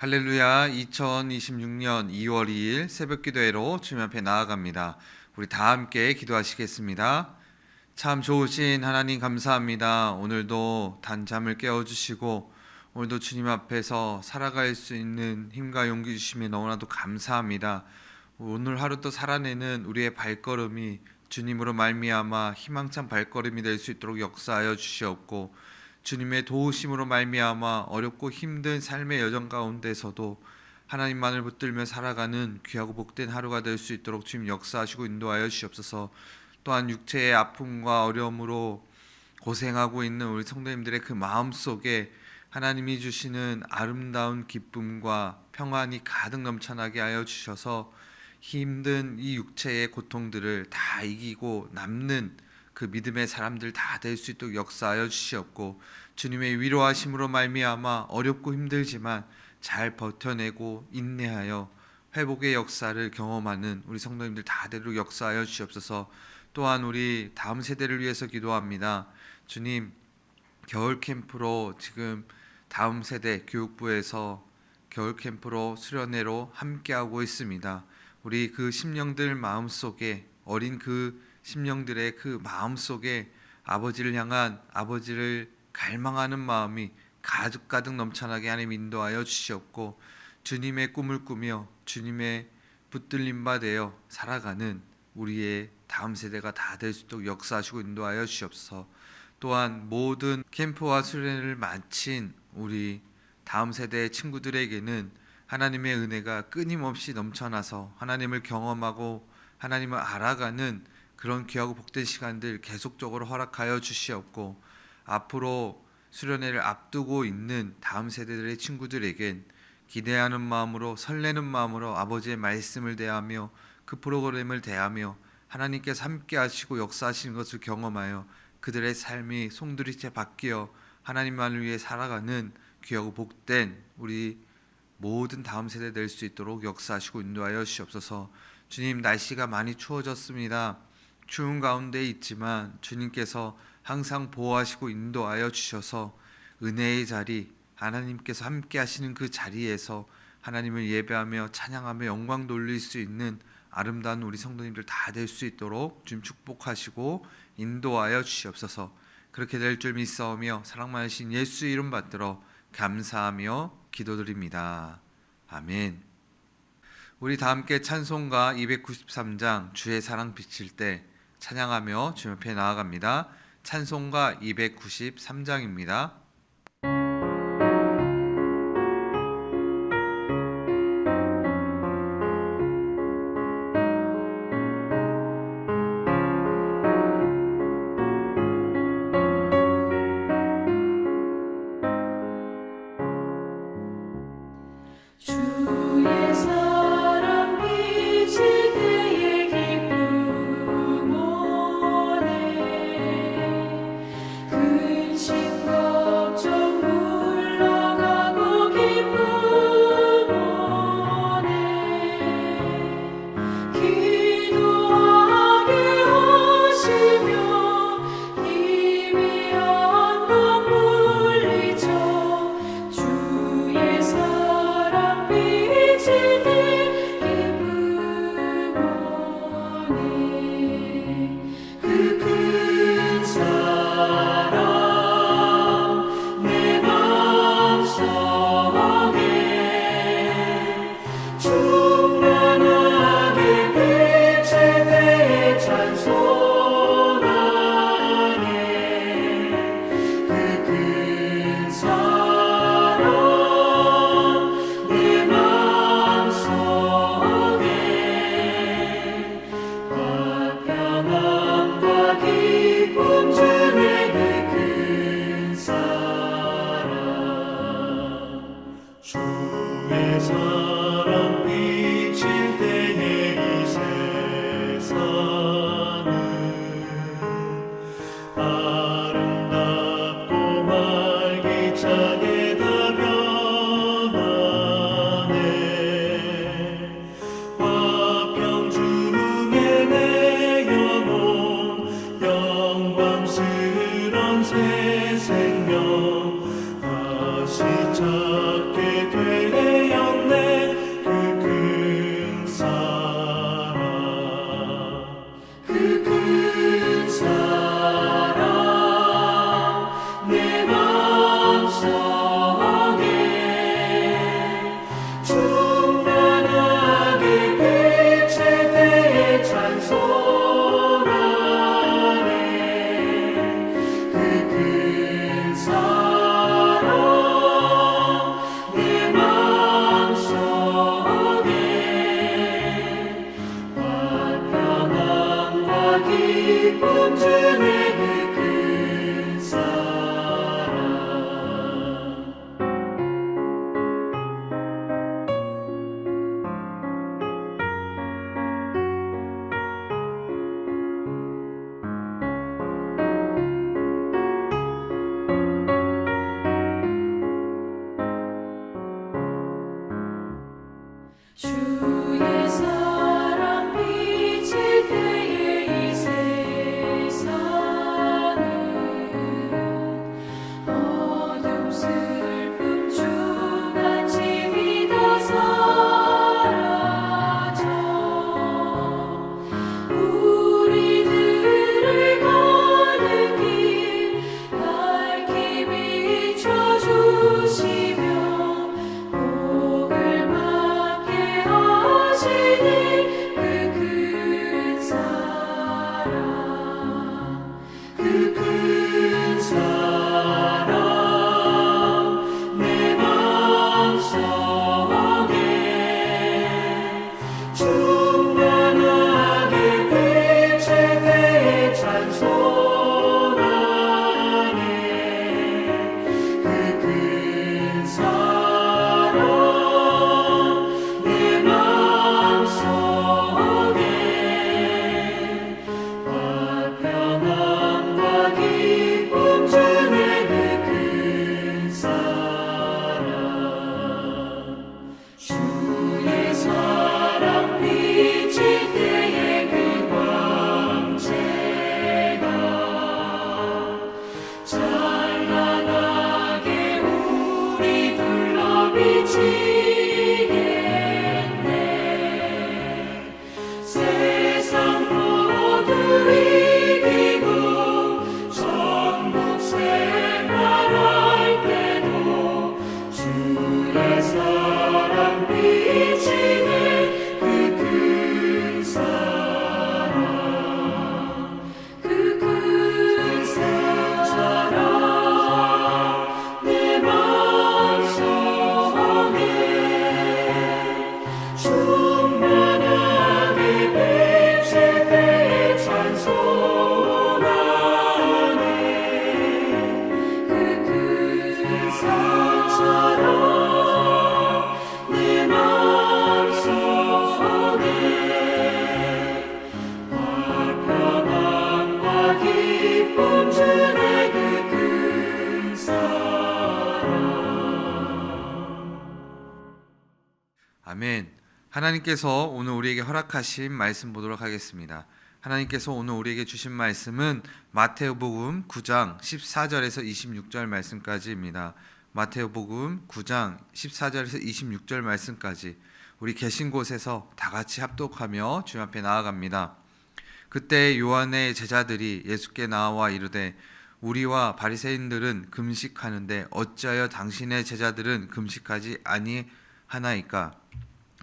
할렐루야. 2026년 2월 2일 새벽 기도회로 주님 앞에 나아갑니다. 우리 다 함께 기도하시겠습니다. 참 좋으신 하나님 감사합니다. 오늘도 단잠을 깨워주시고 오늘도 주님 앞에서 살아갈 수 있는 힘과 용기 주심에 너무나도 감사합니다. 오늘 하루도 살아내는 우리의 발걸음이 주님으로 말미암아 희망찬 발걸음이 될 수 있도록 역사하여 주시옵고, 주님의 도우심으로 말미암아 어렵고 힘든 삶의 여정 가운데서도 하나님만을 붙들며 살아가는 귀하고 복된 하루가 될 수 있도록 주님 역사하시고 인도하여 주시옵소서. 또한 육체의 아픔과 어려움으로 고생하고 있는 우리 성도님들의 그 마음속에 하나님이 주시는 아름다운 기쁨과 평안이 가득 넘쳐나게 하여 주셔서 힘든 이 육체의 고통들을 다 이기고 남는 그 믿음의 사람들 다 될 수 있도록 역사하여 주시옵고, 주님의 위로하심으로 말미암아 어렵고 힘들지만 잘 버텨내고 인내하여 회복의 역사를 경험하는 우리 성도님들 다 되도록 역사하여 주시옵소서. 또한 우리 다음 세대를 위해서 기도합니다. 주님, 겨울 캠프로 지금 다음 세대 교육부에서 겨울 캠프로 수련회로 함께하고 있습니다. 우리 그 심령들 마음속에, 어린 그 심령들의 그 마음속에 아버지를 향한, 아버지를 갈망하는 마음이 가득 넘쳐나게 하나님 인도하여 주시옵고, 주님의 꿈을 꾸며 주님의 붙들림 바 되어 살아가는 우리의 다음 세대가 다 될 수 있도록 역사하시고 인도하여 주시옵소서. 또한 모든 캠프와 수련회를 마친 우리 다음 세대의 친구들에게는 하나님의 은혜가 끊임없이 넘쳐나서 하나님을 경험하고 하나님을 알아가는 그런 귀하고 복된 시간들 계속적으로 허락하여 주시옵고, 앞으로 수련회를 앞두고 있는 다음 세대들의 친구들에겐 기대하는 마음으로, 설레는 마음으로 아버지의 말씀을 대하며 그 프로그램을 대하며 하나님께서 함께 하시고 역사하시는 것을 경험하여 그들의 삶이 송두리째 바뀌어 하나님만을 위해 살아가는 귀하고 복된 우리 모든 다음 세대 될 수 있도록 역사하시고 인도하여 주시옵소서. 주님, 날씨가 많이 추워졌습니다. 추운 가운데 있지만 주님께서 항상 보호하시고 인도하여 주셔서 은혜의 자리, 하나님께서 함께 하시는 그 자리에서 하나님을 예배하며 찬양하며 영광 돌릴 수 있는 아름다운 우리 성도님들 다 될 수 있도록 주님 축복하시고 인도하여 주시옵소서. 그렇게 될 줄 믿사오며 사랑 많으신 예수 이름 받들어 감사하며 기도드립니다. 아멘. 우리 다 함께 찬송가 293장 주의 사랑 비칠 때 찬양하며 주님 앞에 나아갑니다. 찬송가 293장입니다. 새 생명 다시 찾게 되어 주의 사랑 비칠 때에 이 세상은 어둠 슬픔 중한 짐이 다 사라져 우리들을 가는 길 밝히 비춰주시며 복을 받게 하시니 그 큰 사랑 그 큰 사랑 내 마음속에 충만하게 비칠 때에 찬송하네 그 큰 사랑 내 마음속에 화평함과 기쁨 주네 그 큰 사랑 주의 사랑 비칠 때에 그 광채가 찬란하게 우리 둘러 비치겠네 세상 모두 이기고 천국 생활할 때도 주의 사랑 비치네 그 큰 사랑 그 큰 사랑 내 마음속에 충만하게 비칠 때에 찬송하네 그 큰 사랑 내 마음속에 화평함과 기쁨 주네 그 큰 사랑 아멘. 하나님께서 오늘 우리에게 허락하신 말씀 보도록 하겠습니다. 하나님께서 오늘 우리에게 주신 말씀은 마태복음 9장 14절에서 26절 말씀까지입니다. 마태복음 9장 14절에서 26절 말씀까지 우리 계신 곳에서 다 같이 합독하며 주님 앞에 나아갑니다. 그때 요한의 제자들이 예수께 나와 이르되 우리와 바리새인들은 금식하는데 어찌하여 당신의 제자들은 금식하지 아니하나이까?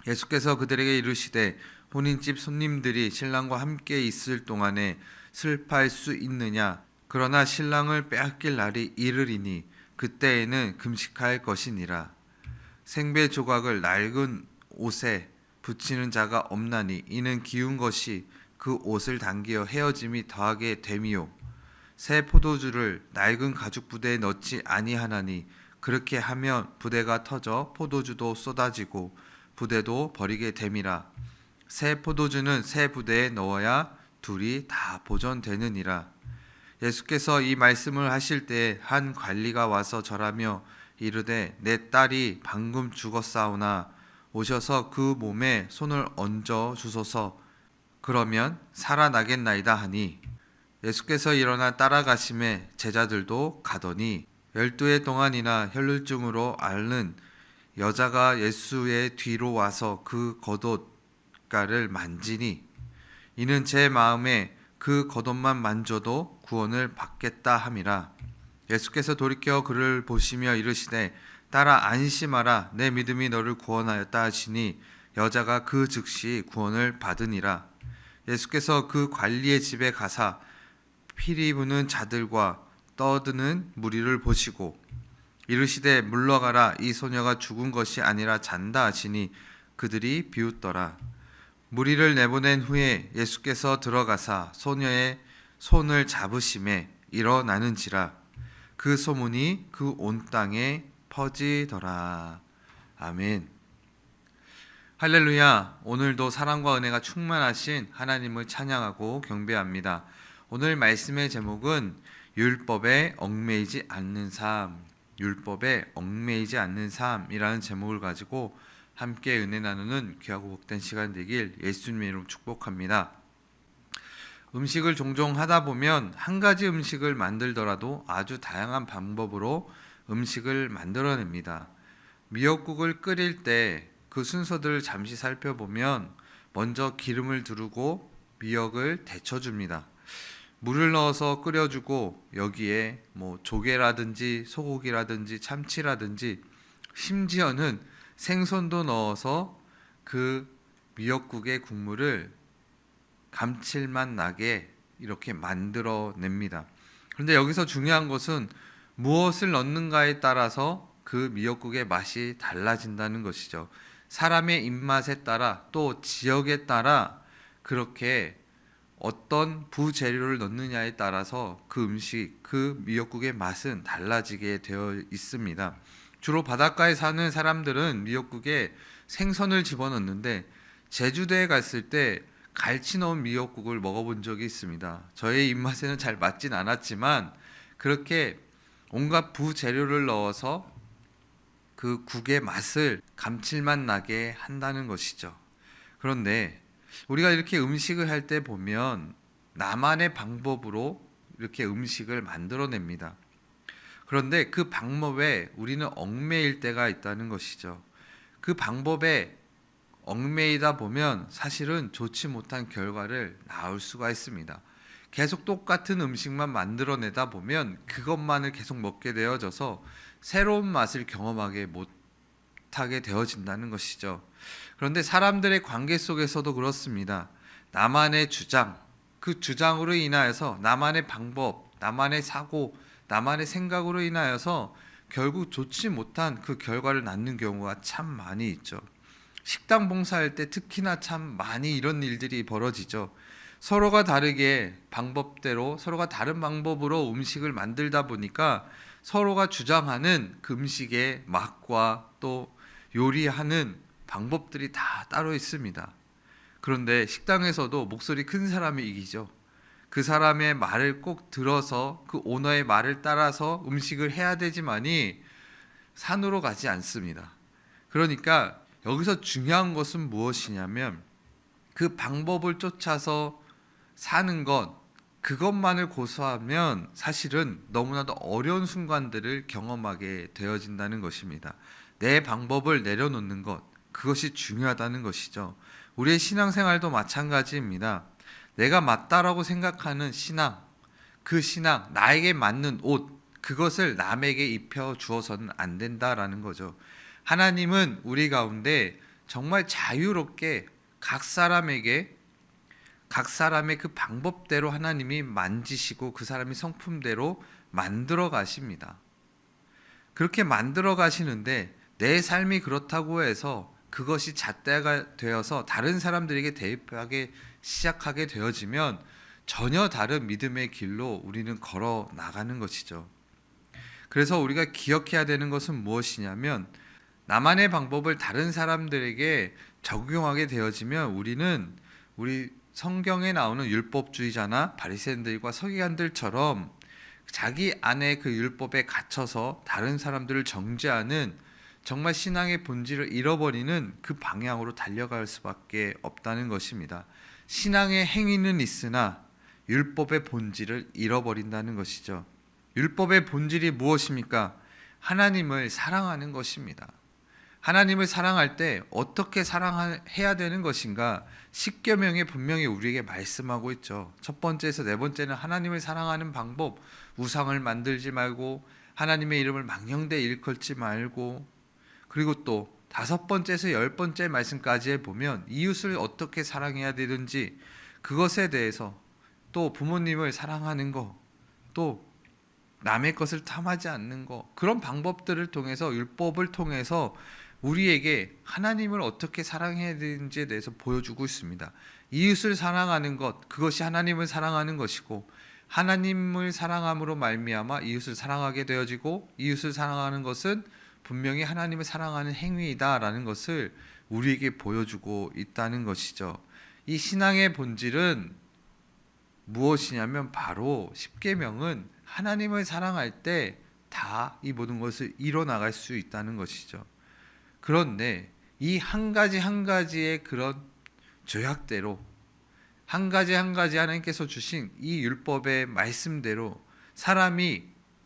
예수께서 그들에게 이르시되 혼인집 손님들이 신랑과 함께 있을 동안에 슬퍼할 수 있느냐? 그러나 신랑을 빼앗길 날이 이르리니 그때에는 금식할 것이니라. 생배 조각을 낡은 옷에 붙이는 자가 없나니 이는 기운 것이 그 옷을 당기어 헤어짐이 더하게 됨이요 새 포도주를 낡은 가죽 부대에 넣지 아니하나니 그렇게 하면 부대가 터져 포도주도 쏟아지고 부대도 버리게 됨이라. 새 포도주는 새 부대에 넣어야 둘이 다 보존되느니라. 예수께서 이 말씀을 하실 때 한 관리가 와서 절하며 이르되 내 딸이 방금 죽었사오나 오셔서 그 몸에 손을 얹어 주소서 그러면 살아나겠나이다 하니 예수께서 일어나 따라가심에 제자들도 가더니 12해 동안이나 혈루증으로 앓는 여자가 예수의 뒤로 와서 그 겉옷가를 만지니 이는 제 마음에 그 겉옷만 만져도 구원을 받겠다 함이라. 예수께서 돌이켜 그를 보시며 이르시되 딸아 안심하라 내 믿음이 너를 구원하였다 하시니 여자가 그 즉시 구원을 받으니라. 예수께서 그 관리의 집에 가사 피리 부는 자들과 떠드는 무리를 보시고 이르시되 물러가라 이 소녀가 죽은 것이 아니라 잔다 하시니 그들이 비웃더라. 무리를 내보낸 후에 예수께서 들어가사 소녀의 손을 잡으심에 일어나는지라. 그 소문이 그 온 땅에 퍼지더라. 아멘. 할렐루야. 오늘도 사랑과 은혜가 충만하신 하나님을 찬양하고 경배합니다. 오늘 말씀의 제목은 율법에 얽매이지 않는 삶, 율법에 얽매이지 않는 삶이라는 제목을 가지고 함께 은혜 나누는 귀하고 복된 시간 되길 예수님의 이름으로 축복합니다. 음식을 종종 하다 보면 한 가지 음식을 만들더라도 아주 다양한 방법으로 음식을 만들어냅니다. 미역국을 끓일 때 그 순서들을 잠시 살펴보면 먼저 기름을 두르고 미역을 데쳐줍니다. 물을 넣어서 끓여주고 여기에 조개라든지 소고기라든지 참치라든지 심지어는 생선도 넣어서 그 미역국의 국물을 감칠맛 나게 이렇게 만들어냅니다. 그런데 여기서 중요한 것은 무엇을 넣는가에 따라서 그 미역국의 맛이 달라진다는 것이죠. 사람의 입맛에 따라 또 지역에 따라 그렇게 어떤 부재료를 넣느냐에 따라서 그 음식, 그 미역국의 맛은 달라지게 되어 있습니다. 주로 바닷가에 사는 사람들은 미역국에 생선을 집어넣는데 제주도에 갔을 때 갈치 넣은 미역국을 먹어본 적이 있습니다. 저의 입맛에는 잘 맞진 않았지만 그렇게 온갖 부재료를 넣어서 그 국의 맛을 감칠맛 나게 한다는 것이죠. 그런데 우리가 이렇게 음식을 할 때 보면 나만의 방법으로 이렇게 음식을 만들어냅니다. 그런데 그 방법에 우리는 얽매일 때가 있다는 것이죠. 그 방법에 얽매이다 보면 사실은 좋지 못한 결과를 낳을 수가 있습니다. 계속 똑같은 음식만 만들어내다 보면 그것만을 계속 먹게 되어져서 새로운 맛을 경험하게 못하게 되어진다는 것이죠. 그런데 사람들의 관계 속에서도 그렇습니다. 나만의 주장, 그 주장으로 인하여서 나만의 방법, 나만의 사고, 나만의 생각으로 인하여서 결국 좋지 못한 그 결과를 낳는 경우가 참 많이 있죠. 식당 봉사할 때 특히나 참 많이 이런 일들이 벌어지죠. 서로가 다르게 방법대로 서로가 다른 방법으로 음식을 만들다 보니까 서로가 주장하는 그 음식의 맛과 또 요리하는 방법들이 다 따로 있습니다. 그런데 식당에서도 목소리 큰 사람이 이기죠. 그 사람의 말을 꼭 들어서 그 오너의 말을 따라서 음식을 해야 되지만이 산으로 가지 않습니다. 그러니까 여기서 중요한 것은 무엇이냐면 그 방법을 쫓아서 사는 것, 그것만을 고수하면 사실은 너무나도 어려운 순간들을 경험하게 되어진다는 것입니다. 내 방법을 내려놓는 것, 그것이 중요하다는 것이죠. 우리의 신앙생활도 마찬가지입니다. 내가 맞다라고 생각하는 신앙, 그 신앙, 나에게 맞는 옷, 그것을 남에게 입혀 주어서는 안 된다라는 거죠. 하나님은 우리 가운데 정말 자유롭게 각 사람에게 각 사람의 그 방법대로 하나님이 만지시고 그 사람의 성품대로 만들어 가십니다. 그렇게 만들어 가시는데 내 삶이 그렇다고 해서 그것이 잣대가 되어서 다른 사람들에게 대입하게 시작하게 되어지면 전혀 다른 믿음의 길로 우리는 걸어 나가는 것이죠. 그래서 우리가 기억해야 되는 것은 무엇이냐면 나만의 방법을 다른 사람들에게 적용하게 되어지면 우리 성경에 나오는 율법주의자나 바리새인들과 서기관들처럼 자기 안에 그 율법에 갇혀서 다른 사람들을 정죄하는 정말 신앙의 본질을 잃어버리는 그 방향으로 달려갈 수밖에 없다는 것입니다. 신앙의 행위는 있으나 율법의 본질을 잃어버린다는 것이죠. 율법의 본질이 무엇입니까? 하나님을 사랑하는 것입니다. 하나님을 사랑할 때 어떻게 사랑해야 되는 것인가? 십계명에 분명히 우리에게 말씀하고 있죠. 첫 번째에서 네 번째는 하나님을 사랑하는 방법, 우상을 만들지 말고 하나님의 이름을 망령되이 일컬지 말고, 그리고 또 다섯 번째에서 열 번째 말씀까지 보면 이웃을 어떻게 사랑해야 되는지 그것에 대해서, 또 부모님을 사랑하는 거, 또 남의 것을 탐하지 않는 거, 그런 방법들을 통해서 율법을 통해서 우리에게 하나님을 어떻게 사랑해야 되는지에 대해서 보여주고 있습니다. 이웃을 사랑하는 것, 그것이 하나님을 사랑하는 것이고, 하나님을 사랑함으로 말미암아 이웃을 사랑하게 되어지고, 이웃을 사랑하는 것은 분명히 하나님을 사랑하는 행위이다라는 것을 우리에게 보여주고 있다는 것이죠. 이 신앙의 본질은 무엇이냐면 바로 십계명은 하나님을 사랑할 때 다 이 모든 것을 이뤄나갈 수 있다는 것이죠. 그런데 이 한 가지 한 가지의 그런 조약대로 한 가지 한 가지 하나님께서 주신 이 율법의 말씀대로 사람이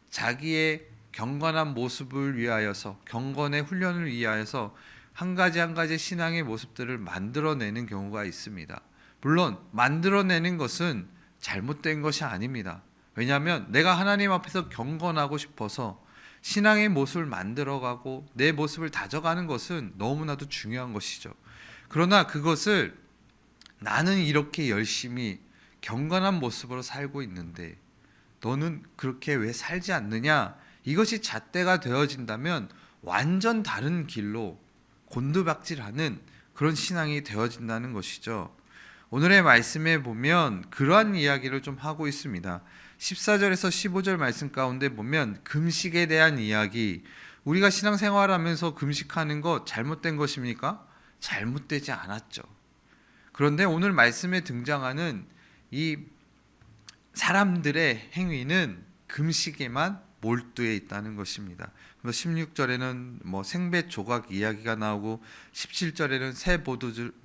자기의 경건한 모습을 위하여서 경건의 훈련을 위하여서 한 가지 한 가지 신앙의 모습들을 만들어내는 경우가 있습니다. 물론 만들어내는 것은 잘못된 것이 아닙니다. 왜냐하면 내가 하나님 앞에서 경건하고 싶어서 신앙의 모습을 만들어가고 내 모습을 다져가는 것은 너무나도 중요한 것이죠. 그러나 그것을 나는 이렇게 열심히 경건한 모습으로 살고 있는데 너는 그렇게 왜 살지 않느냐? 이것이 잣대가 되어진다면 완전 다른 길로 곤두박질하는 그런 신앙이 되어진다는 것이죠. 오늘의 말씀에 보면 그러한 이야기를 좀 하고 있습니다. 14절에서 15절 말씀 가운데 보면 금식에 대한 이야기, 우리가 신앙생활하면서 금식하는 것 잘못된 것입니까? 잘못되지 않았죠. 그런데 오늘 말씀에 등장하는 이 사람들의 행위는 금식에만 몰두해 있다는 것입니다. 16절에는 생배 조각 이야기가 나오고 17절에는 새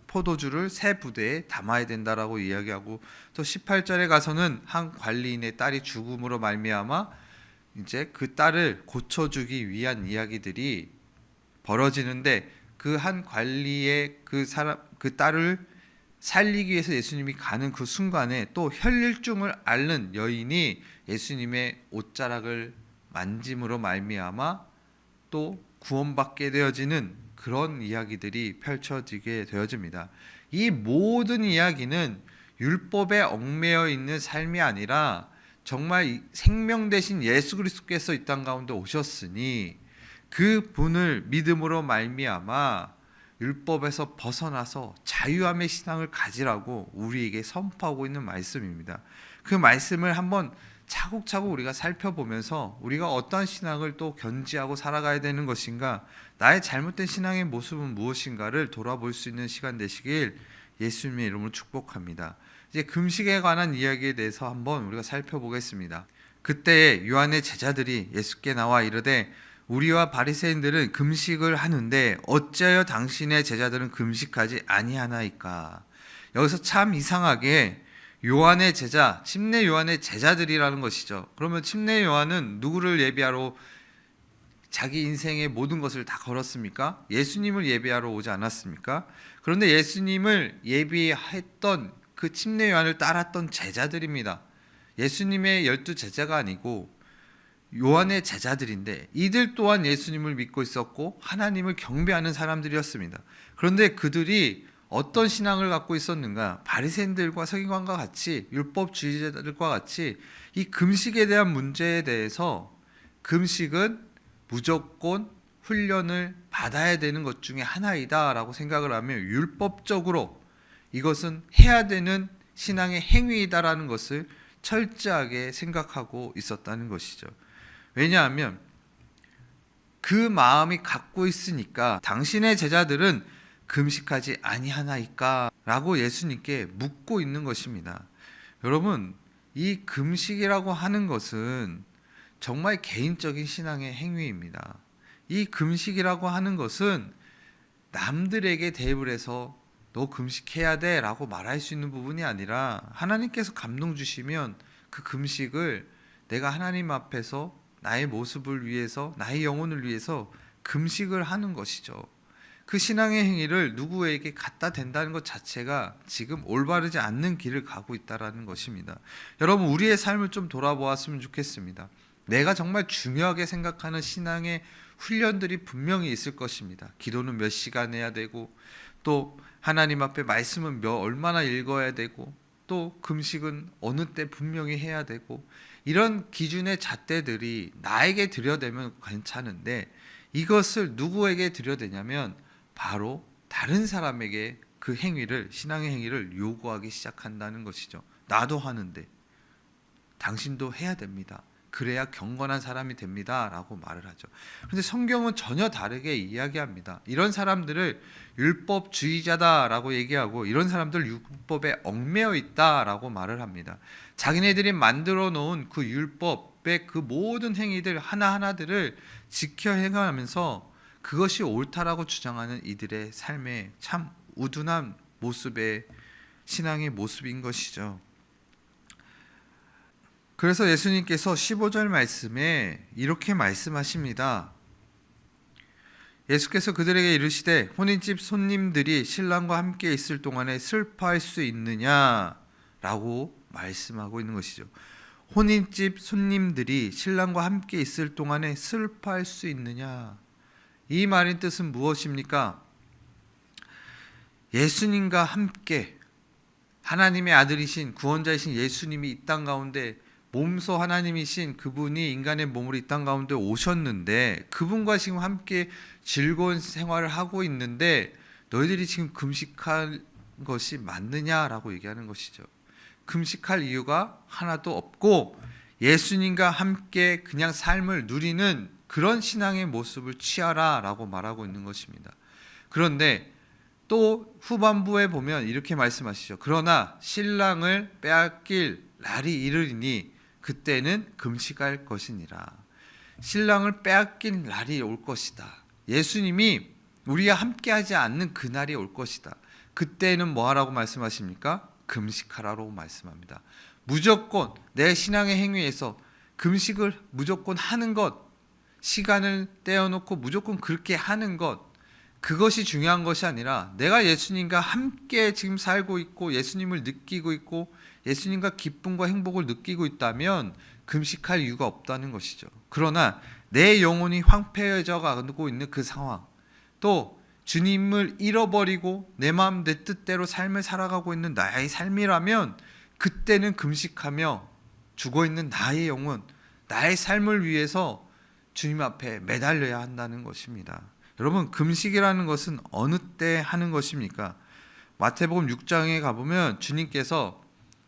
포도주를 새 부대에 담아야 된다라고 이야기하고 또 18절에 가서는 한 관리인의 딸이 죽음으로 말미암아 이제 그 딸을 고쳐주기 위한 이야기들이 벌어지는데 그 한 관리의 그 딸을 살리기 위해서 예수님이 가는 그 순간에 또 혈일증을 앓는 여인이 예수님의 옷자락을 만짐으로 말미암아 또 구원받게 되어지는 그런 이야기들이 펼쳐지게 되어집니다. 이 모든 이야기는 율법에 얽매여 있는 삶이 아니라 정말 생명 되신 예수 그리스도께서 이 땅 가운데 오셨으니 그 분을 믿음으로 말미암아 율법에서 벗어나서 자유함의 신앙을 가지라고 우리에게 선포하고 있는 말씀입니다. 그 말씀을 한번 차곡차곡 우리가 살펴보면서 우리가 어떠한 신앙을 또 견지하고 살아가야 되는 것인가, 나의 잘못된 신앙의 모습은 무엇인가를 돌아볼 수 있는 시간 되시길 예수님의 이름으로 축복합니다. 이제 금식에 관한 이야기에 대해서 한번 우리가 살펴보겠습니다. 그때 요한의 제자들이 예수께 나와 이르되 우리와 바리새인들은 금식을 하는데 어찌하여 당신의 제자들은 금식하지 아니하나이까. 여기서 참 이상하게 요한의 제자, 침례 요한의 제자들이라는 것이죠. 그러면 침례 요한은 누구를 예비하러 자기 인생의 모든 것을 다 걸었습니까? 예수님을 예비하러 오지 않았습니까? 그런데 예수님을 예비했던 그 침례 요한을 따랐던 제자들입니다. 예수님의 12 제자가 아니고 요한의 제자들인데 이들 또한 예수님을 믿고 있었고 하나님을 경배하는 사람들이었습니다. 그런데 그들이 어떤 신앙을 갖고 있었는가? 바리새인들과 서기관과 같이 율법주의자들과 같이 이 금식에 대한 문제에 대해서 금식은 무조건 훈련을 받아야 되는 것 중에 하나이다라고 생각을 하며 율법적으로 이것은 해야 되는 신앙의 행위이다라는 것을 철저하게 생각하고 있었다는 것이죠. 왜냐하면 그 마음이 갖고 있으니까 당신의 제자들은 금식하지 아니하나이까 라고 예수님께 묻고 있는 것입니다. 여러분, 이 금식이라고 하는 것은 정말 개인적인 신앙의 행위입니다. 이 금식이라고 하는 것은 남들에게 대입을 해서 너 금식해야 돼 라고 말할 수 있는 부분이 아니라 하나님께서 감동 주시면 그 금식을 내가 하나님 앞에서 나의 모습을 위해서, 나의 영혼을 위해서 금식을 하는 것이죠. 그 신앙의 행위를 누구에게 갖다 댄다는 것 자체가 지금 올바르지 않는 길을 가고 있다는 것입니다. 여러분, 우리의 삶을 좀 돌아보았으면 좋겠습니다. 내가 정말 중요하게 생각하는 신앙의 훈련들이 분명히 있을 것입니다. 기도는 몇 시간 해야 되고, 또 하나님 앞에 말씀은 얼마나 읽어야 되고, 또 금식은 어느 때 분명히 해야 되고, 이런 기준의 잣대들이 나에게 들여대면 괜찮은데 이것을 누구에게 들여대냐면 바로 다른 사람에게 그 행위를, 신앙의 행위를 요구하기 시작한다는 것이죠. 나도 하는데 당신도 해야 됩니다. 그래야 경건한 사람이 됩니다 라고 말을 하죠. 그런데 성경은 전혀 다르게 이야기합니다. 이런 사람들을 율법주의자다라고 얘기하고 이런 사람들 율법에 얽매여 있다라고 말을 합니다. 자기네들이 만들어 놓은 그 율법의 그 모든 행위들 하나하나들을 지켜 행하면서 그것이 옳다라고 주장하는 이들의 삶의 참 우둔한 모습의 신앙의 모습인 것이죠. 그래서 예수님께서 15절 말씀에 이렇게 말씀하십니다. 예수께서 그들에게 이르시되 혼인집 손님들이 신랑과 함께 있을 동안에 슬퍼할 수 있느냐라고 말씀하고 있는 것이죠. 혼인집 손님들이 신랑과 함께 있을 동안에 슬퍼할 수 있느냐. 이 말의 뜻은 무엇입니까? 예수님과 함께 하나님의 아들이신 구원자이신 예수님이 이 땅 가운데 몸소 하나님이신 그분이 인간의 몸으로 이 땅 가운데 오셨는데 그분과 지금 함께 즐거운 생활을 하고 있는데 너희들이 지금 금식할 것이 맞느냐라고 얘기하는 것이죠. 금식할 이유가 하나도 없고 예수님과 함께 그냥 삶을 누리는 그런 신앙의 모습을 취하라라고 말하고 있는 것입니다. 그런데 또 후반부에 보면 이렇게 말씀하시죠. 그러나 신랑을 빼앗길 날이 이르리니 그때는 금식할 것이니라. 신랑을 빼앗길 날이 올 것이다. 예수님이 우리가 함께하지 않는 그날이 올 것이다. 그때는 뭐 하라고 말씀하십니까? 금식하라고 말씀합니다. 무조건 내 신앙의 행위에서 금식을 무조건 하는 것, 시간을 떼어놓고 무조건 그렇게 하는 것, 그것이 중요한 것이 아니라 내가 예수님과 함께 지금 살고 있고 예수님을 느끼고 있고 예수님과 기쁨과 행복을 느끼고 있다면 금식할 이유가 없다는 것이죠. 그러나 내 영혼이 황폐해져 가고 있는 그 상황, 또 주님을 잃어버리고 내 마음 내 뜻대로 삶을 살아가고 있는 나의 삶이라면 그때는 금식하며 죽어있는 나의 영혼, 나의 삶을 위해서 주님 앞에 매달려야 한다는 것입니다. 여러분, 금식이라는 것은 어느 때 하는 것입니까? 마태복음 6장에 가보면 주님께서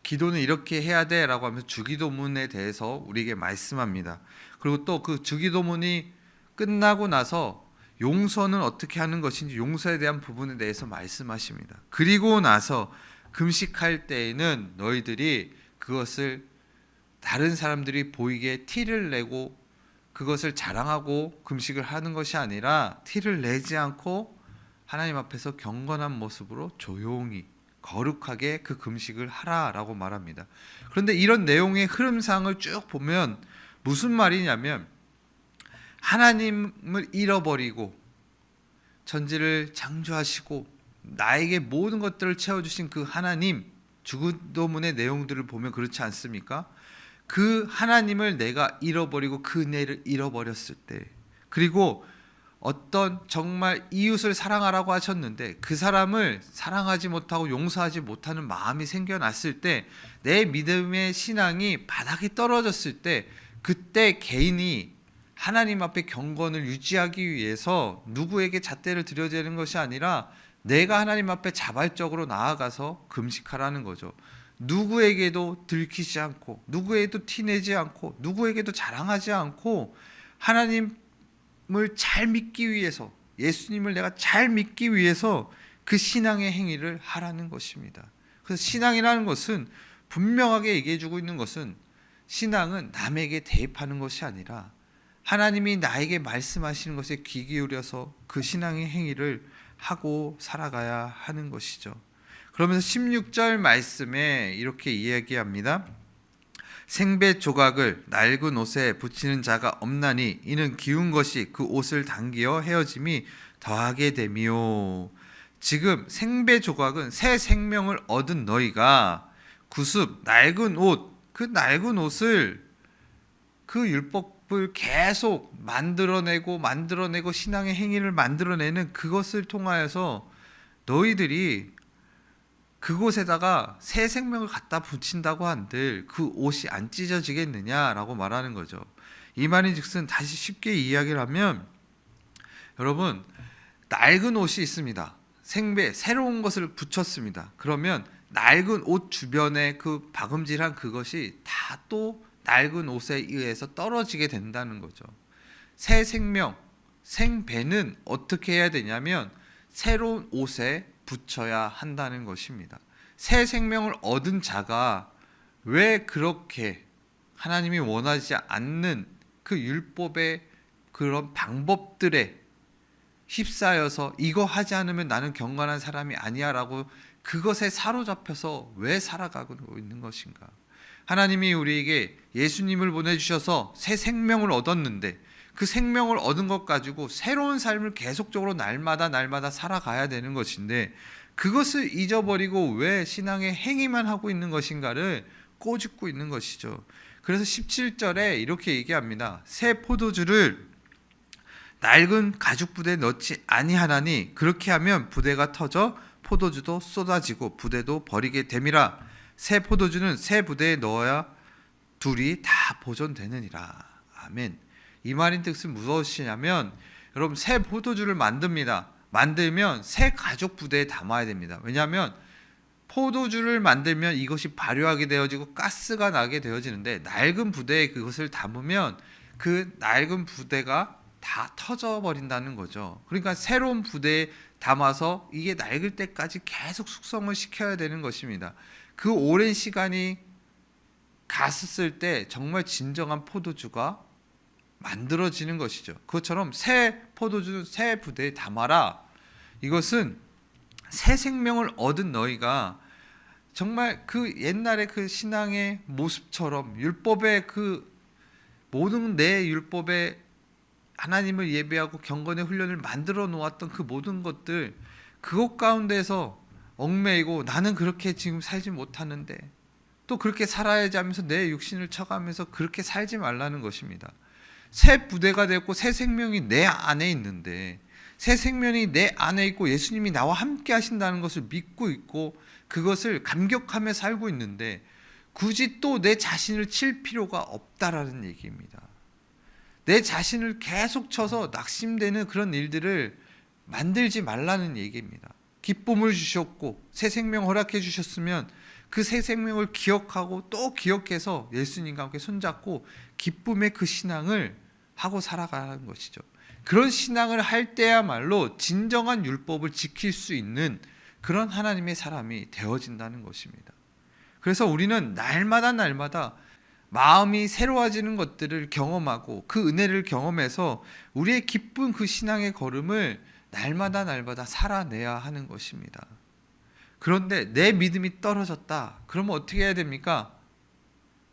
기도는 이렇게 해야 돼 라고 하면서 주기도문에 대해서 우리에게 말씀합니다. 그리고 또 그 주기도문이 끝나고 나서 용서는 어떻게 하는 것인지 용서에 대한 부분에 대해서 말씀하십니다. 그리고 나서 금식할 때에는 너희들이 그것을 다른 사람들이 보이게 티를 내고 그것을 자랑하고 금식을 하는 것이 아니라 티를 내지 않고 하나님 앞에서 경건한 모습으로 조용히 거룩하게 그 금식을 하라라고 말합니다. 그런데 이런 내용의 흐름상을 쭉 보면 무슨 말이냐면 하나님을 잃어버리고 천지를 창조하시고 나에게 모든 것들을 채워주신 그 하나님, 주기도문의 내용들을 보면 그렇지 않습니까? 그 하나님을 내가 잃어버리고 그 은혜를 잃어버렸을 때, 그리고 어떤 정말 이웃을 사랑하라고 하셨는데 그 사람을 사랑하지 못하고 용서하지 못하는 마음이 생겨났을 때, 내 믿음의 신앙이 바닥에 떨어졌을 때, 그때 개인이 하나님 앞에 경건을 유지하기 위해서 누구에게 잣대를 들여야 되는 것이 아니라 내가 하나님 앞에 자발적으로 나아가서 금식하라는 거죠. 누구에게도 들키지 않고 누구에게도 티내지 않고 누구에게도 자랑하지 않고 하나님을 잘 믿기 위해서, 예수님을 내가 잘 믿기 위해서 그 신앙의 행위를 하라는 것입니다. 그래서 신앙이라는 것은 분명하게 얘기해 주고 있는 것은 신앙은 남에게 대입하는 것이 아니라 하나님이 나에게 말씀하시는 것에 귀 기울여서 그 신앙의 행위를 하고 살아가야 하는 것이죠. 그러면서 16절 말씀에 이렇게 이야기합니다. 생배 조각을 낡은 옷에 붙이는 자가 없나니 이는 기운 것이 그 옷을 당기어 헤어짐이 더하게 되미요. 지금 생배 조각은 새 생명을 얻은 너희가 구습, 낡은 옷, 그 낡은 옷을 그 율법을 계속 만들어내고 신앙의 행위를 만들어내는 그것을 통하여서 너희들이 그곳에다가 새 생명을 갖다 붙인다고 한들 그 옷이 안 찢어지겠느냐라고 말하는 거죠. 이 말인즉슨 다시 쉽게 이야기를 하면, 여러분, 낡은 옷이 있습니다. 생배 새로운 것을 붙였습니다. 그러면 낡은 옷 주변에 그 박음질한 그것이 다 또 낡은 옷에 의해서 떨어지게 된다는 거죠. 새 생명, 생배는 어떻게 해야 되냐면 새로운 옷에 붙여야 한다는 것입니다. 새 생명을 얻은 자가 왜 그렇게 하나님이 원하지 않는 그 율법의 그런 방법들에 휩싸여서 이거 하지 않으면 나는 경건한 사람이 아니야라고 그것에 사로잡혀서 왜 살아가고 있는 것인가? 하나님이 우리에게 예수님을 보내주셔서 새 생명을 얻었는데 그 생명을 얻은 것 가지고 새로운 삶을 계속적으로 날마다 살아가야 되는 것인데 그것을 잊어버리고 왜 신앙의 행위만 하고 있는 것인가를 꼬집고 있는 것이죠. 그래서 17절에 이렇게 얘기합니다. 새 포도주를 낡은 가죽 부대에 넣지 아니하나니 그렇게 하면 부대가 터져 포도주도 쏟아지고 부대도 버리게 됨이라. 새 포도주는 새 부대에 넣어야 둘이 다 보존되느니라. 아멘. 이 말인 뜻은 무엇이냐면 여러분 새 포도주를 만듭니다. 만들면 새 가죽 부대에 담아야 됩니다. 왜냐하면 포도주를 만들면 이것이 발효하게 되어지고 가스가 나게 되어지는데 낡은 부대에 그것을 담으면 그 낡은 부대가 다 터져 버린다는 거죠. 그러니까 새로운 부대에 담아서 이게 낡을 때까지 계속 숙성을 시켜야 되는 것입니다. 그 오랜 시간이 갔을 때 정말 진정한 포도주가 만들어지는 것이죠. 그것처럼 새 포도주는 새 부대에 담아라. 이것은 새 생명을 얻은 너희가 정말 그 옛날의 그 신앙의 모습처럼 율법의 그 모든 내 율법의 하나님을 예배하고 경건의 훈련을 만들어 놓았던 그 모든 것들 그것 가운데서 얽매이고 나는 그렇게 지금 살지 못하는데 또 그렇게 살아야지 하면서 내 육신을 쳐가면서 그렇게 살지 말라는 것입니다. 새 부대가 되었고 새 생명이 내 안에 있는데 새 생명이 내 안에 있고 예수님이 나와 함께 하신다는 것을 믿고 있고 그것을 감격하며 살고 있는데 굳이 또 내 자신을 칠 필요가 없다라는 얘기입니다. 내 자신을 계속 쳐서 낙심되는 그런 일들을 만들지 말라는 얘기입니다. 기쁨을 주셨고 새 생명 허락해 주셨으면 그 새 생명을 기억하고 또 기억해서 예수님과 함께 손잡고 기쁨의 그 신앙을 하고 살아가는 것이죠. 그런 신앙을 할 때야말로 진정한 율법을 지킬 수 있는 그런 하나님의 사람이 되어진다는 것입니다. 그래서 우리는 날마다 마음이 새로워지는 것들을 경험하고 그 은혜를 경험해서 우리의 기쁜 그 신앙의 걸음을 날마다 살아내야 하는 것입니다. 그런데 내 믿음이 떨어졌다. 그러면 어떻게 해야 됩니까?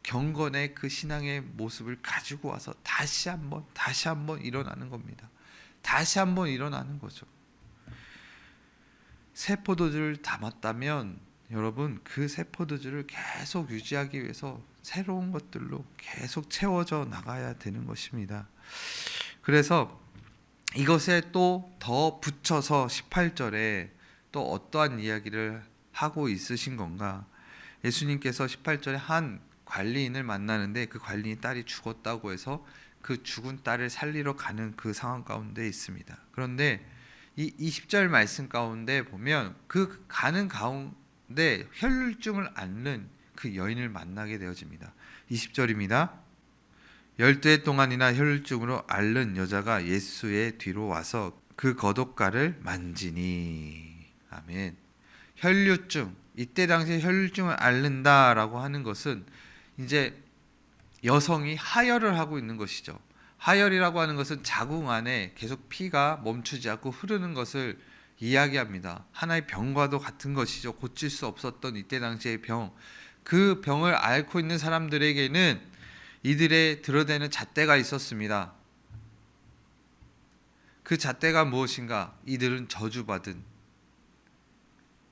경건의 그 신앙의 모습을 가지고 와서 다시 한번 일어나는 겁니다. 다시 한번 일어나는 거죠. 새 포도주를 담았다면 여러분 그 새 포도주를 계속 유지하기 위해서 새로운 것들로 계속 채워져 나가야 되는 것입니다. 그래서 이것에 또 더 붙여서 18절에 또 어떠한 이야기를 하고 있으신 건가? 예수님께서 18절에 한 관리인을 만나는데 그 관리인 딸이 죽었다고 해서 그 죽은 딸을 살리러 가는 그 상황 가운데 있습니다. 그런데 이 20절 말씀 가운데 보면 그 가는 가운데 혈루증을 앓는 그 여인을 만나게 되어집니다. 20절입니다. 12해 동안이나 혈루증으로 앓는 여자가 예수의 뒤로 와서 그 겉옷가를 만지니. 아멘. 혈루증, 이때 당시에 혈루증을 앓는다라고 하는 것은 이제 여성이 하혈을 하고 있는 것이죠. 하혈이라고 하는 것은 자궁 안에 계속 피가 멈추지 않고 흐르는 것을 이야기합니다. 하나의 병과도 같은 것이죠. 고칠 수 없었던 이때 당시의 병. 그 병을 앓고 있는 사람들에게는 이들의 드러내는 잣대가 있었습니다. 그 잣대가 무엇인가? 이들은 저주받은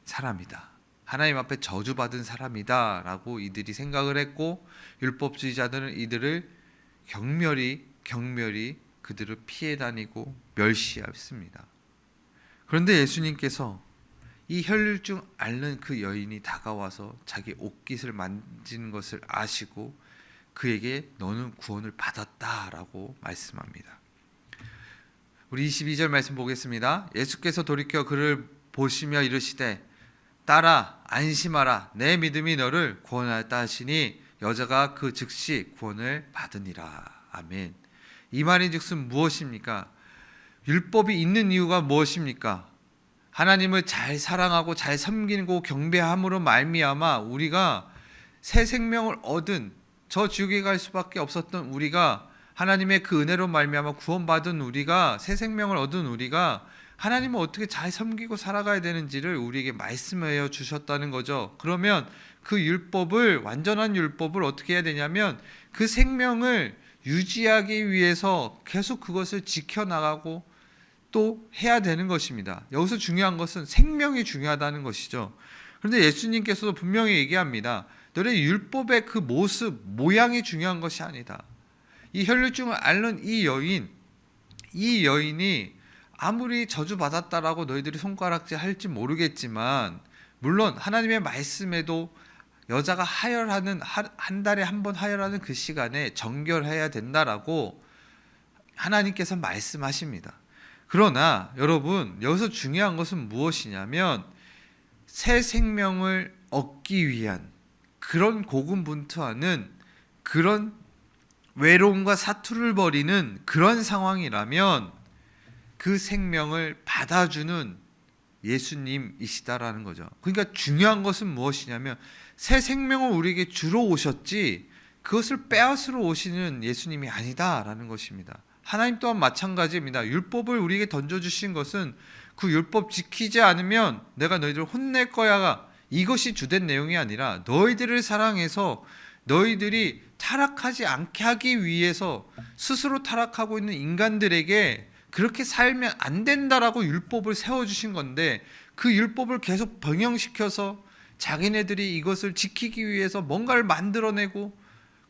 사람이다. 하나님 앞에 저주받은 사람이다 라고 이들이 생각을 했고 율법주의자들은 이들을 경멸히 그들을 피해 다니고 멸시했습니다. 그런데 예수님께서 이 혈루증 앓는 그 여인이 다가와서 자기 옷깃을 만지는 것을 아시고 그에게 너는 구원을 받았다라고 말씀합니다. 우리 22절 말씀 보겠습니다. 예수께서 돌이켜 그를 보시며 이르시되 딸아 안심하라 내 믿음이 너를 구원하였다 하시니 여자가 그 즉시 구원을 받으니라. 아멘. 이 말인즉슨 무엇입니까? 율법이 있는 이유가 무엇입니까? 하나님을 잘 사랑하고 잘 섬기고 경배함으로 말미암아 우리가 새 생명을 얻은 저 지옥에 갈 수밖에 없었던 우리가 하나님의 그 은혜로 말미암아 구원받은 우리가 새 생명을 얻은 우리가 하나님을 어떻게 잘 섬기고 살아가야 되는지를 우리에게 말씀하여 주셨다는 거죠. 그러면 그 율법을, 완전한 율법을 어떻게 해야 되냐면 그 생명을 유지하기 위해서 계속 그것을 지켜나가고 또 해야 되는 것입니다. 여기서 중요한 것은 생명이 중요하다는 것이죠. 그런데 예수님께서도 분명히 얘기합니다. 너의 율법의 그 모습, 모양이 중요한 것이 아니다. 이 혈류증을 앓는 이 여인이 아무리 저주받았다라고 너희들이 손가락질 할지 모르겠지만, 물론 하나님의 말씀에도 여자가 하혈하는, 한 달에 한 번 하혈하는 그 시간에 정결해야 된다라고 하나님께서 말씀하십니다. 그러나 여러분, 여기서 중요한 것은 무엇이냐면 새 생명을 얻기 위한 그런 고군분투하는, 그런 외로움과 사투를 벌이는 그런 상황이라면 그 생명을 받아주는 예수님이시다라는 거죠. 그러니까 중요한 것은 무엇이냐면 새 생명을 우리에게 주러 오셨지 그것을 빼앗으러 오시는 예수님이 아니다라는 것입니다. 하나님 또한 마찬가지입니다. 율법을 우리에게 던져주신 것은 그 율법 지키지 않으면 내가 너희들을 혼낼 거야가 이것이 주된 내용이 아니라 너희들을 사랑해서 너희들이 타락하지 않게 하기 위해서 스스로 타락하고 있는 인간들에게 그렇게 살면 안 된다라고 율법을 세워주신 건데, 그 율법을 계속 병행시켜서 자기네들이 이것을 지키기 위해서 뭔가를 만들어내고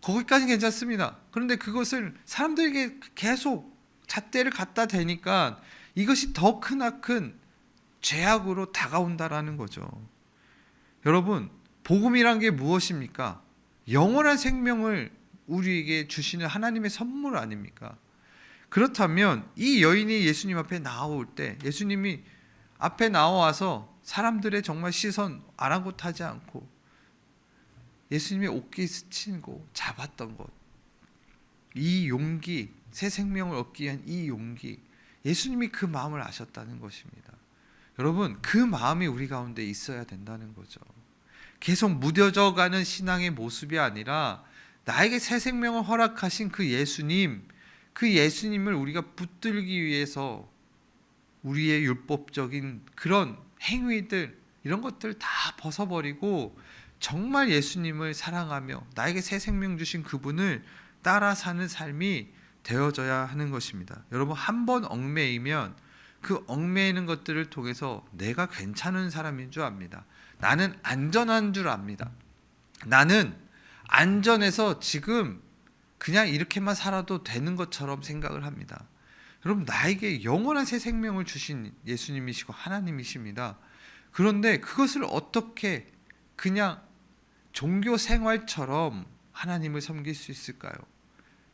거기까지 괜찮습니다. 그런데 그것을 사람들에게 계속 잣대를 갖다 대니까 이것이 더 크나큰 죄악으로 다가온다라는 거죠. 여러분, 복음이란 게 무엇입니까? 영원한 생명을 우리에게 주시는 하나님의 선물 아닙니까? 그렇다면 이 여인이 예수님 앞에 나올 때 예수님이 앞에 나와서 사람들의 정말 시선 아랑곳하지 않고 예수님의 옷깃 스치고 잡았던 것, 이 용기, 새 생명을 얻기 위한 이 용기, 예수님이 그 마음을 아셨다는 것입니다. 여러분, 그 마음이 우리 가운데 있어야 된다는 거죠. 계속 무뎌져가는 신앙의 모습이 아니라 나에게 새 생명을 허락하신 그 예수님을 우리가 붙들기 위해서 우리의 율법적인 그런 행위들, 이런 것들 다 벗어버리고 정말 예수님을 사랑하며 나에게 새 생명 주신 그분을 따라 사는 삶이 되어져야 하는 것입니다. 여러분, 한 번 얽매이면 그 얽매이는 것들을 통해서 내가 괜찮은 사람인 줄 압니다. 나는 안전한 줄 압니다. 나는 안전해서 지금 그냥 이렇게만 살아도 되는 것처럼 생각을 합니다. 여러분, 나에게 영원한 새 생명을 주신 예수님이시고 하나님이십니다. 그런데 그것을 어떻게 그냥 종교 생활처럼 하나님을 섬길 수 있을까요?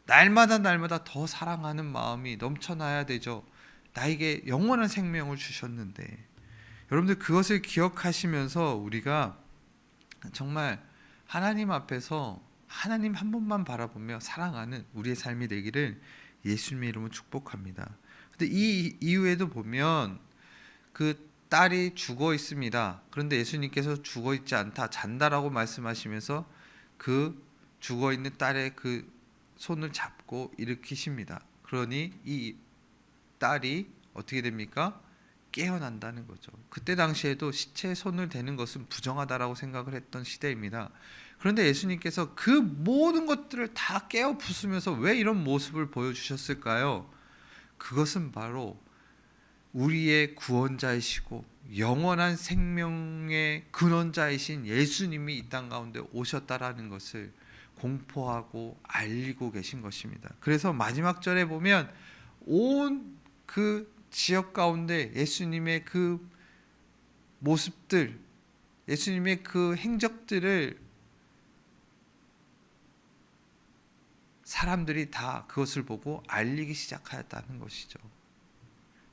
날마다 더 사랑하는 마음이 넘쳐나야 되죠. 나에게 영원한 생명을 주셨는데. 여러분들, 그것을 기억하시면서 우리가 정말 하나님 앞에서 하나님 한 분만 바라보며 사랑하는 우리의 삶이 되기를 예수님의 이름으로 축복합니다. 근데 이 이후에도 보면 그 딸이 죽어 있습니다. 그런데 예수님께서 죽어 있지 않다, 잔다라고 말씀하시면서 그 죽어 있는 딸의 그 손을 잡고 일으키십니다. 그러니 이 딸이 어떻게 됩니까? 깨어난다는 거죠. 그때 당시에도 시체에 손을 대는 것은 부정하다라고 생각을 했던 시대입니다. 그런데 예수님께서 그 모든 것들을 다 깨어 부수면서 왜 이런 모습을 보여주셨을까요? 그것은 바로 우리의 구원자이시고 영원한 생명의 근원자이신 예수님이 이 땅 가운데 오셨다라는 것을 공포하고 알리고 계신 것입니다. 그래서 마지막 절에 보면 온 그 지역 가운데 예수님의 그 모습들, 예수님의 그 행적들을 사람들이 다 그것을 보고 알리기 시작하였다는 것이죠.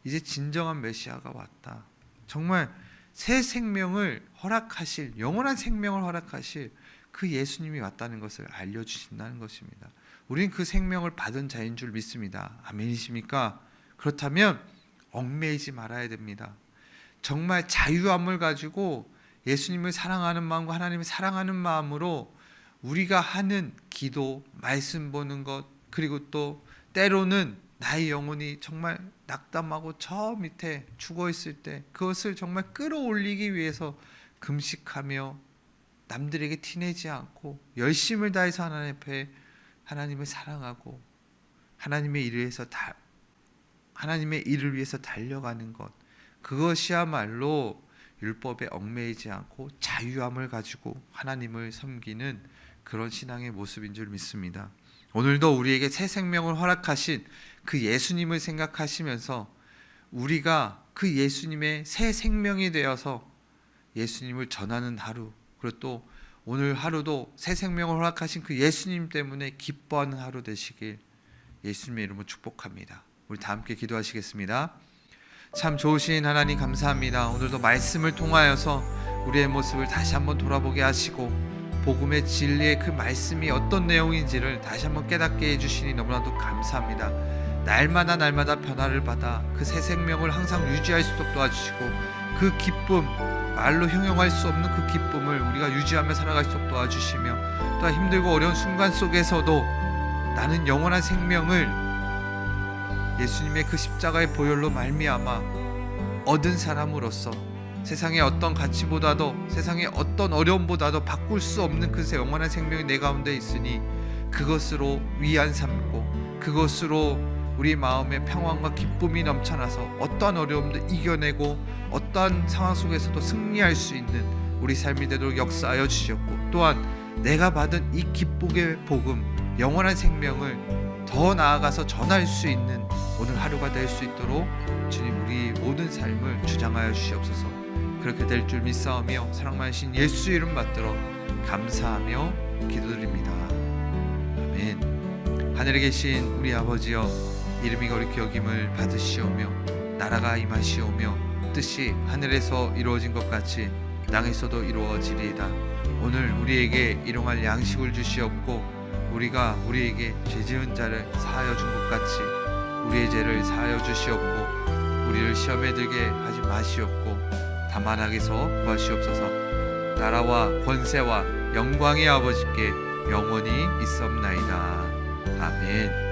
이제 진정한 메시아가 왔다. 정말 새 생명을 허락하실, 영원한 생명을 허락하실 그 예수님이 왔다는 것을 알려주신다는 것입니다. 우리는 그 생명을 받은 자인 줄 믿습니다. 아멘이십니까? 그렇다면 얽매이지 말아야 됩니다. 정말 자유함을 가지고 예수님을 사랑하는 마음과 하나님을 사랑하는 마음으로 우리가 하는 기도, 말씀 보는 것, 그리고 또 때로는 나의 영혼이 정말 낙담하고 저 밑에 죽어 있을 때 그것을 정말 끌어올리기 위해서 금식하며 남들에게 티내지 않고 열심을 다해서 하나님 앞에 하나님을 사랑하고 하나님의 일을 위해서 달려가는 것, 그것이야말로 율법에 얽매이지 않고 자유함을 가지고 하나님을 섬기는 그런 신앙의 모습인 줄 믿습니다. 오늘도 우리에게 새 생명을 허락하신 그 예수님을 생각하시면서 우리가 그 예수님의 새 생명이 되어서 예수님을 전하는 하루, 그리고 또 오늘 하루도 새 생명을 허락하신 그 예수님 때문에 기뻐하는 하루 되시길 예수님의 이름으로 축복합니다. 우리 다 함께 기도하시겠습니다. 참 좋으신 하나님 감사합니다. 오늘도 말씀을 통하여서 우리의 모습을 다시 한번 돌아보게 하시고 복음의 진리의 그 말씀이 어떤 내용인지를 다시 한번 깨닫게 해주시니 너무나도 감사합니다. 날마다 변화를 받아 그 새 생명을 항상 유지할 수 있도록 도와주시고 그 기쁨, 말로 형용할 수 없는 그 기쁨을 우리가 유지하며 살아갈 수 있도록 도와주시며 또한 힘들고 어려운 순간 속에서도 나는 영원한 생명을 예수님의 그 십자가의 보혈로 말미암아 얻은 사람으로서 세상의 어떤 가치보다도 세상의 어떤 어려움보다도 바꿀 수 없는 그 영원한 생명이 내 가운데 있으니 그것으로 위안 삼고 그것으로 우리 마음에 평안과 기쁨이 넘쳐나서 어떠한 어려움도 이겨내고 어떠한 상황 속에서도 승리할 수 있는 우리 삶이 되도록 역사하여 주셨고 또한 내가 받은 이 기쁨의 복음, 영원한 생명을 더 나아가서 전할 수 있는 오늘 하루가 될 수 있도록 주님 우리 모든 삶을 주장하여 주시옵소서. 그렇게 될 줄 믿사오며 사랑 많으신 예수 이름 받들어 감사하며 기도드립니다. 아멘. 하늘에 계신 우리 아버지여, 이름이 거룩히 여김을 받으시오며 나라가 임하시오며 뜻이 하늘에서 이루어진 것 같이 땅에서도 이루어지리이다. 오늘 우리에게 일용할 양식을 주시옵고 우리가 우리에게 죄 지은 자를 사하여 준 것 같이 우리의 죄를 사하여 주시옵고 우리를 시험에 들게 하지 마시옵고 다만 악에서 구하시옵소서. 나라와 권세와 영광의 아버지께 영원히 있사옵나이다. 아멘.